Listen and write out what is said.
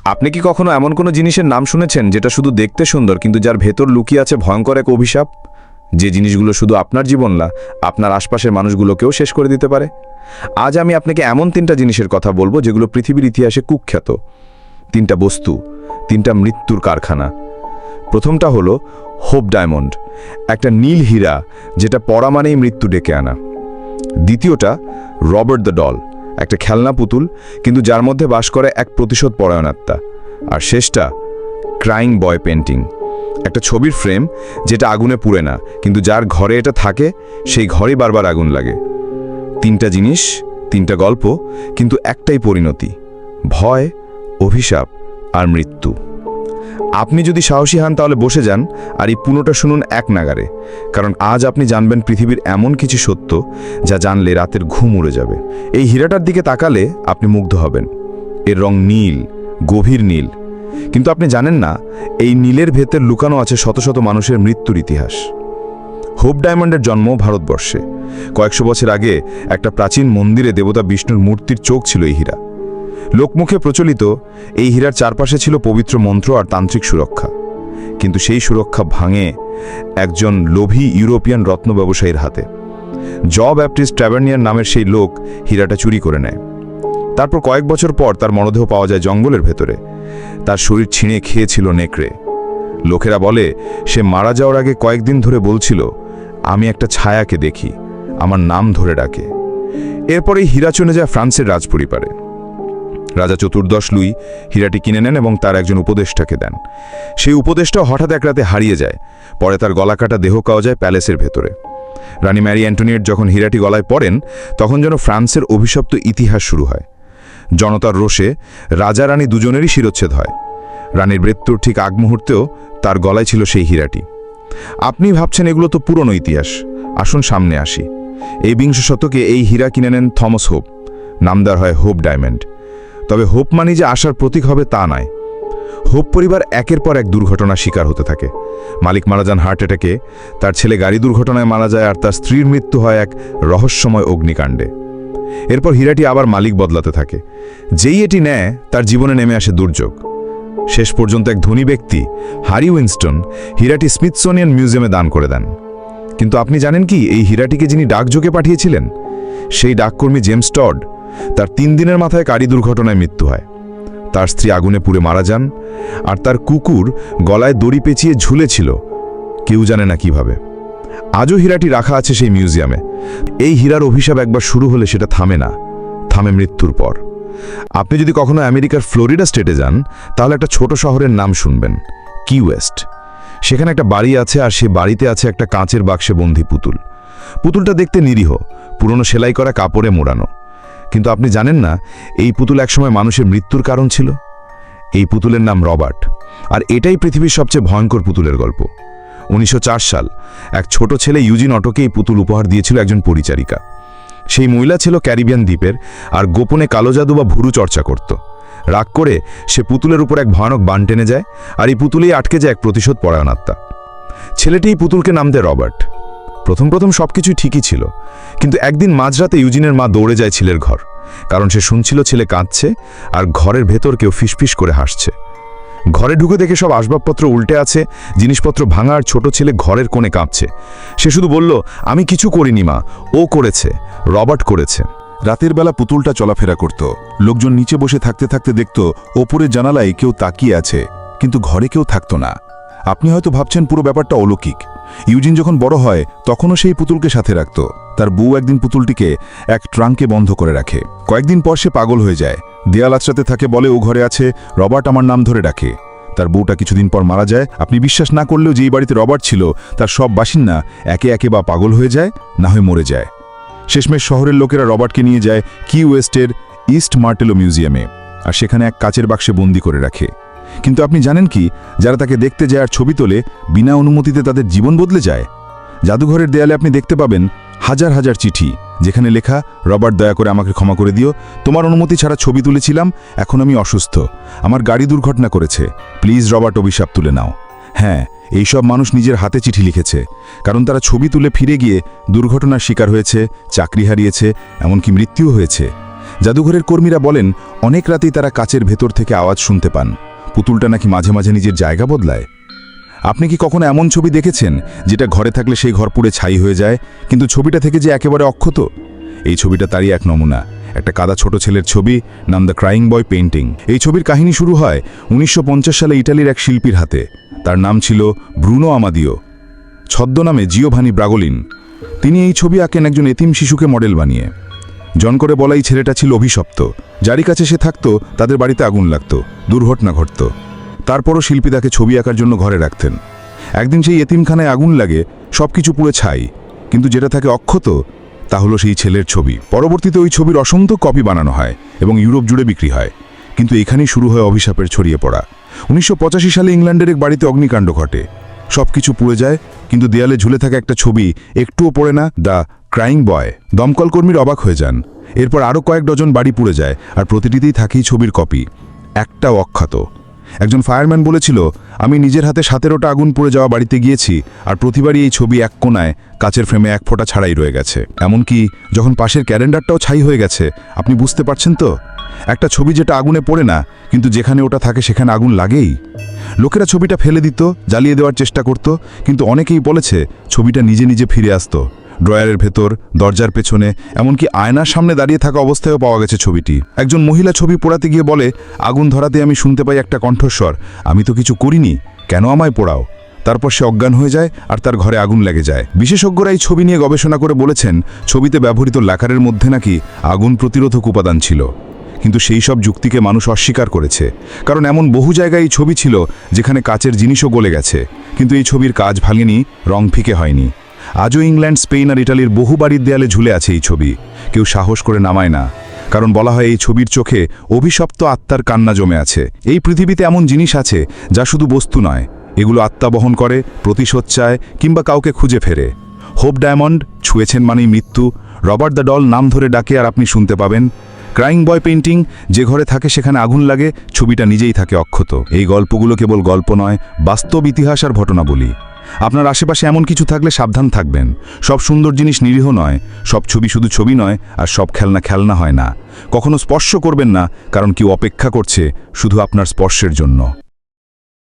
আপনি কি কখনো এমন কোনো জিনিসের নাম শুনেছেন যেটা শুধু দেখতে সুন্দর কিন্তু যার ভেতর লুকিয়ে আছে ভয়ঙ্কর এক অভিশাপ? যে জিনিসগুলো শুধু আপনার জীবন না, আপনার আশপাশের মানুষগুলোকেও শেষ করে দিতে পারে। আজ আমি আপনাকে এমন 3টা জিনিসের কথা বলবো যেগুলো পৃথিবীর ইতিহাসে কুখ্যাত। 3টা বস্তু, 3টা মৃত্যুর কারখানা। প্রথমটা হলো হোপ ডায়মন্ড, একটা নীল হীরা যেটা পড়া মানেই মৃত্যু ডেকে আনা। দ্বিতীয়টা রবার্ট দ্য ডল, একটা খেলনা পুতুল কিন্তু যার মধ্যে বাস করে এক প্রতিশোধ পরায়ণ আত্মা। আর শেষটা ক্রাইং বয় পেন্টিং, একটা ছবির ফ্রেম যেটা আগুনে পুড়ে না কিন্তু যার ঘরে এটা থাকে সেই ঘরেই বারবার আগুন লাগে। 3টা জিনিস, 3টা গল্প, কিন্তু একটাই পরিণতি: ভয়, অভিশাপ আর মৃত্যু। আপনি যদি সাহসী হন তাহলে বসে যান আর এই পুরোটা শুনুন এক নাগারে, কারণ আজ আপনি জানবেন পৃথিবীর এমন কিছু সত্য যা জানলে রাতের ঘুম উড়ে যাবে। এই হীরাটার দিকে তাকালে আপনি মুগ্ধ হবেন। এর রং নীল, গভীর নীল, কিন্তু আপনি জানেন না এই নীলের ভেতর লুকানো আছে শত শত মানুষের মৃত্যুর ইতিহাস। হোপ ডায়মন্ডের জন্ম ভারতবর্ষে। কয়েকশো বছর আগে একটা প্রাচীন মন্দিরে দেবতা বিষ্ণুর মূর্তির চোখ ছিল এই হীরা। লোকমুখে প্রচলিত এই হীরার চারপাশে ছিল পবিত্র মন্ত্র আর তান্ত্রিক সুরক্ষা, কিন্তু সেই সুরক্ষা ভাঙে একজন লোভী ইউরোপিয়ান রত্ন ব্যবসায়ীর হাতে। জন ব্যাপটিস্ট ট্র্যাভার্নিয়ার নামের সেই লোক হীরাটা চুরি করে নেয়। তারপর কয়েক বছর পর তার মরদেহ পাওয়া যায় জঙ্গলের ভেতরে। তার শরীর ছিঁড়ে খেয়েছিল নেকড়ে। লোকেরা বলে সে মারা যাওয়ার আগে কয়েকদিন ধরে বলছিল, আমি একটা ছায়াকে দেখি, আমার নাম ধরে ডাকে। এরপরেই হীরা চলে যায় ফ্রান্সের রাজপরিবারে। রাজা চতুর্দশ লুই হীরাটি কিনে নেন এবং তার একজন উপদেষ্টাকে দেন। সেই উপদেষ্টাও হঠাৎ এক রাতে হারিয়ে যায়। পরে তার গলাকাটা দেহ পাওয়া যায় প্যালেসের ভেতরে। রানী ম্যারি অ্যান্টোনিয়েট যখন হীরাটি গলায় পরেন তখন যেন ফ্রান্সের অভিশপ্ত ইতিহাস শুরু হয়। জনতার রোষে রাজা রানী দুজনেরই শিরচ্ছেদ হয়। রানীর মৃত্যুর ঠিক আগ মুহূর্তেও তার গলায় ছিল সেই হীরাটি। আপনি ভাবছেন এগুলো তো পুরনো ইতিহাস। আসুন সামনে আসি। এই বিংশ শতকে এই হীরা কিনে নেন থমাস হোপ। নামদার হয় হোপ ডায়মন্ড। তবে হোপ মানি যে আশার প্রতীক হবে তা নয়। হোপ পরিবার একের পর এক দুর্ঘটনার শিকার হতে থাকে। মালিক মারা যান হার্ট অ্যাটাকে, তার ছেলে গাড়ি দুর্ঘটনায় মারা যায়, আর তার স্ত্রীর মৃত্যু হয় এক রহস্যময় অগ্নিকাণ্ডে। এরপর হীরাটি আবার মালিক বদলাতে থাকে। যেই এটি নেয় তার জীবনে নেমে আসে দুর্যোগ। শেষ পর্যন্ত এক ধনী ব্যক্তি, হ্যারি উইনস্টন, হীরাটি স্মিথসোনিয়ান মিউজিয়ামে দান করে দেন। কিন্তু আপনি জানেন কি এই হীরাটিকে যিনি ডাকযোগে পাঠিয়েছিলেন? সেই ডাককর্মী জেমস টড। তার 3 দিনের মাথায় গাড়ি দুর্ঘটনায় মৃত্যু হয়। তার স্ত্রী আগুনে পুড়ে মারা যান, আর তার কুকুর গলায় দড়ি পেঁচিয়ে ঝুলেছিল, কেউ জানে না কিভাবে। আজও হীরাটি রাখা আছে সেই মিউজিয়ামে। এই হীরার অভিশাপ একবার শুরু হলে সেটা থামে না, থামে মৃত্যুর পর। আপনি যদি কখনো আমেরিকার ফ্লোরিডা স্টেটে যান তাহলে একটা ছোট শহরের নাম শুনবেন, কি ওয়েস্ট। সেখানে একটা বাড়ি আছে, আর সে বাড়িতে আছে একটা কাঁচের বাক্সে বন্দী পুতুল। পুতুলটা দেখতে নিরীহ, পুরনো সেলাই করা কাপড়ে মোড়ানো। কিন্তু আপনি জানেন না এই পুতুল একসময় মানুষের মৃত্যুর কারণ ছিল। এই পুতুলের নাম রবার্ট, আর এটাই পৃথিবীর সবচেয়ে ভয়ঙ্কর পুতুলের গল্প। 1904 সাল এক ছোট ছেলে ইউজিন অটোকে এই পুতুল উপহার দিয়েছিল একজন পরিচারিকা। সেই মহিলা ছিল ক্যারিবিয়ান দ্বীপের, আর গোপনে কালো জাদু বা ভুরু চর্চা করত। রাগ করে সে পুতুলের উপর এক ভয়ানক বান টেনে যায়, আর এই পুতুলেই আটকে যায় এক প্রতিশোধ পরায়ণ আত্মা। ছেলেটি এই পুতুলকে নাম দেয় রবার্ট। প্রথম সবকিছুই ঠিকই ছিল, কিন্তু একদিন মাঝরাতে ইউজিনের মা দৌড়ে যায় ছেলের ঘর, কারণ সে শুনছিল ছেলে কাঁদছে আর ঘরের ভেতর কেউ ফিসফিস করে হাসছে। ঘরে ঢুকে দেখে সব আসবাবপত্র উল্টে আছে, জিনিসপত্র ভাঙা, আর ছোট ছেলে ঘরের কোণে কাঁপছে। সে শুধু বলল, আমি কিছু করিনি মা, ও করেছে, রবার্ট করেছে। রাতের বেলা পুতুলটা চলাফেরা করত। লোকজন নিচে বসে থাকতে থাকতে দেখত ওপরের জানালায় কেউ তাকিয়ে আছে, কিন্তু ঘরে কেউ থাকত না। আপনি হয়তো ভাবছেন পুরো ব্যাপারটা অলৌকিক। ইউজিন যখন বড় হয় তখনও সেই পুতুলকে সাথে রাখত। তার বউ একদিন পুতুলটিকে এক ট্রাঙ্কে বন্ধ করে রাখে। কয়েকদিন পর সে পাগল হয়ে যায়, দেয়াল আঁচড়াতে থাকে, বলে ও ঘরে আছে, রবার্ট আমার নাম ধরে ডাকে। তার বউটা কিছুদিন পর মারা যায়। আপনি বিশ্বাস না করলেও যেই বাড়িতে রবার্ট ছিল তার সব বাসিন্দা একে একে বা পাগল হয়ে যায়, না হয় মরে যায়। শেষমেশ শহরের লোকেরা রবার্টকে নিয়ে যায় কি ওয়েস্টের ইস্ট মার্টেলো মিউজিয়ামে, আর সেখানে এক কাচের বাক্সে বন্দি করে রাখে। কিন্তু আপনি জানেন কি, যারা তাকে দেখতে যায় আর ছবি তোলে, বিনা অনুমতিতে তাদের জীবন বদলে যায়। জাদুঘরের দেয়ালে আপনি দেখতে পাবেন হাজার হাজার চিঠি, যেখানে লেখা, রবার্ট দয়া করে আমাকে ক্ষমা করে দিও, তোমার অনুমতি ছাড়া ছবি তুলেছিলাম, এখন আমি অসুস্থ, আমার গাড়ি দুর্ঘটনা করেছে, প্লিজ রবার্ট অভিশাপ তুলে নাও। হ্যাঁ, এইসব মানুষ নিজের হাতে চিঠি লিখেছে, কারণ তারা ছবি তুলে ফিরে গিয়ে দুর্ঘটনার শিকার হয়েছে, চাকরি হারিয়েছে, এমনকি মৃত্যুও হয়েছে। জাদুঘরের কর্মীরা বলেন অনেক রাতেই তারা কাচের ভেতর থেকে আওয়াজ শুনতে পান। পুতুলটা নাকি মাঝে মাঝে নিজের জায়গা বদলায়। আপনি কি কখনো এমন ছবি দেখেছেন যেটা ঘরে থাকলে সেই ঘর পুড়ে ছাই হয়ে যায়, কিন্তু ছবিটা থেকে যে একেবারে অক্ষত? এই ছবিটা তারই এক নমুনা। একটা কাদা ছোট ছেলের ছবি, নাম দ্য ক্রাইং বয় পেইন্টিং। এই ছবির কাহিনী শুরু হয় 1950 সালে ইটালির এক শিল্পীর হাতে। তার নাম ছিল ব্রুনো আমাদিও, ছদ্মনামে জিওভানি ব্রাগোলিন। তিনি এই ছবি আঁকেন একজন এতিম শিশুকে মডেল বানিয়ে। জন করে বলা এই ছেলেটা ছিল অভিশপ্ত। যারই কাছে সে থাকত তাদের বাড়িতে আগুন লাগত, দুর্ঘটনা ঘটত। তারপরও শিল্পী তাকে ছবি আঁকার জন্য ঘরে রাখতেন। একদিন সেই এতিমখানায় আগুন লাগে, সব কিছু পুড়ে ছাই, কিন্তু যেটা থাকে অক্ষত তা হলো সেই ছেলের ছবি। পরবর্তীতে ওই ছবির অসংখ্য কপি বানানো হয় এবং ইউরোপ জুড়ে বিক্রি হয়। কিন্তু এখানেই শুরু হয় অভিশাপের ছড়িয়ে পড়া। 1985 সালে ইংল্যান্ডের এক বাড়িতে অগ্নিকাণ্ড ঘটে। সব কিছু পুড়ে যায়, কিন্তু দেয়ালে ঝুলে থাকা একটা ছবি একটুও পড়ে না, দ্য ক্রাইং বয়। দমকল কর্মীর অবাক হয়ে যান। এরপর আরও কয়েক ডজন বাড়ি পুড়ে যায়, আর প্রতিটিতেই থাকেই ছবির কপি, একটাও অক্ষত। একজন ফায়ারম্যান বলেছিল, আমি নিজের হাতে 17টা আগুন পুড়ে যাওয়া বাড়িতে গিয়েছি, আর প্রতিবারই এই ছবি এক কোণায় কাচের ফ্রেমে এক ফোঁটা ছাড়াই রয়ে গেছে। এমনকি যখন পাশের ক্যালেন্ডারটাও ছাই হয়ে গেছে। আপনি বুঝতে পারছেন তো? একটা ছবি যেটা আগুনে পড়ে না, কিন্তু যেখানে ওটা থাকে সেখানে আগুন লাগেই। লোকেরা ছবিটা ফেলে দিত, জ্বালিয়ে দেওয়ার চেষ্টা করত, কিন্তু অনেকেই বলেছে ছবিটা নিজে নিজে ফিরে আসতো। ড্রয়ারের ভেতর, দরজার পেছনে, এমনকি আয়নার সামনে দাঁড়িয়ে থাকা অবস্থায়ও পাওয়া গেছে ছবিটি। একজন মহিলা ছবি পোড়াতে গিয়ে বলে, আগুন ধরাতে আমি শুনতে পাই একটা কণ্ঠস্বর, আমি তো কিছু করিনি, কেন আমায় পোড়াও? তারপর সে অজ্ঞান হয়ে যায় আর তার ঘরে আগুন লেগে যায়। বিশেষজ্ঞরা এই ছবি নিয়ে গবেষণা করে বলেছেন ছবিতে ব্যবহৃত ল্যাকারের মধ্যে নাকি আগুন প্রতিরোধক উপাদান ছিল। কিন্তু সেই সব যুক্তিকে মানুষ অস্বীকার করেছে, কারণ এমন বহু জায়গায় এই ছবি ছিল যেখানে কাচের জিনিসও গলে গেছে, কিন্তু এই ছবির কাজ ভাঙেনি, রং ফিকে হয়নি। আজও ইংল্যান্ড, স্পেন আর ইটালির বহু বাড়ির দেয়ালে ঝুলে আছে এই ছবি। কেউ সাহস করে নামায় না, কারণ বলা হয় এই ছবির চোখে অভিশপ্ত আত্মার কান্না জমে আছে। এই পৃথিবীতে এমন জিনিস আছে যা শুধু বস্তু নয়, এগুলো আত্মা বহন করে, প্রতিশোধ চায়, কিংবা কাউকে খুঁজে ফেরে। হোপ ডায়মন্ড, ছুঁয়েছেন মানেই মৃত্যু। রবার্ট দ্য ডল নাম ধরে ডাকে আর আপনি শুনতে পাবেন। ক্রাইং বয় পেইন্টিং, যে ঘরে থাকে সেখানে আগুন লাগে, ছবিটা নিজেই থাকে অক্ষত। এই গল্পগুলো কেবল গল্প নয়, বাস্তব ইতিহাস আর ঘটনা বলি। আপনার আশেপাশে এমন কিছু থাকলে সাবধান থাকবেন। সব সুন্দর জিনিস নিরীহ নয়, সব ছবি শুধু ছবি নয়, আর সব খেলনা খেলনা হয় না। কখনো স্পর্শ করবেন না, কারণ কেউ অপেক্ষা করছে শুধু আপনার স্পর্শের জন্য।